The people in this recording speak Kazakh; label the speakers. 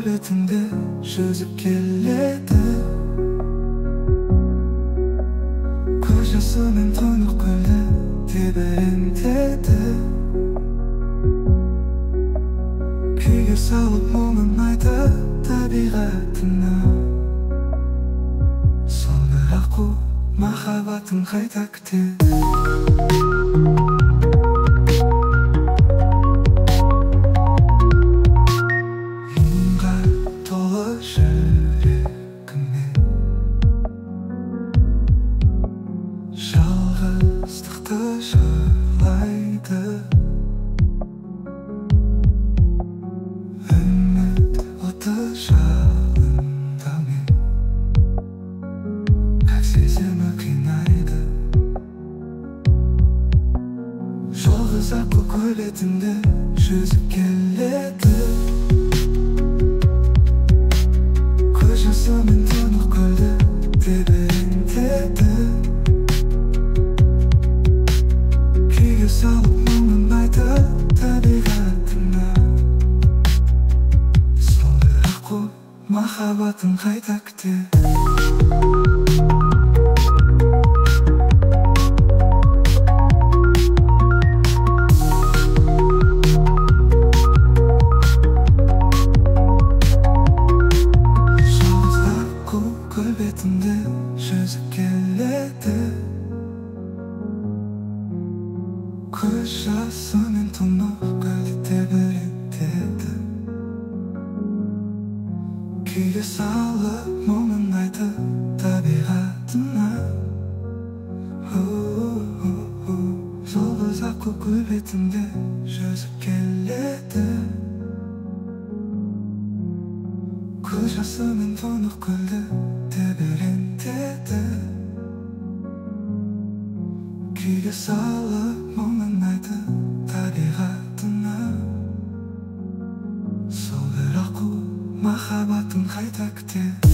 Speaker 1: бетіңді жүзіп келеді. Көз жасымен тұнық көлді тебірентеді. Күйге салып мұңын айтып табиғатына. Сол бір аққу махаббатын қайта күтеді. Мұңға толы жүрегімен жалғыздықты жырлайды. Үміт оты жалындамен пәк сезімі қинайды. Жалғыз аққу көл бетінде жүзіп келеді. Көз жасымен тұнық көлді тебірентеді. Күйге салып мұңын айтып табиғатына. Сол бір аққу махаббатын қайта күтеді. Көл бетінде жүзіп келеді. Көз жасымен тұнық көлді тебірентеді. Күйге салып мұңын айтып табиғатына. Жалғыз аққу көл бетінде жүзіп келеді. Көз жасымен тұнық көлді тебірентеді. Күйге салып мұңын айтып табиғатына. Сол бір аққу махаббатын қайта күтеді.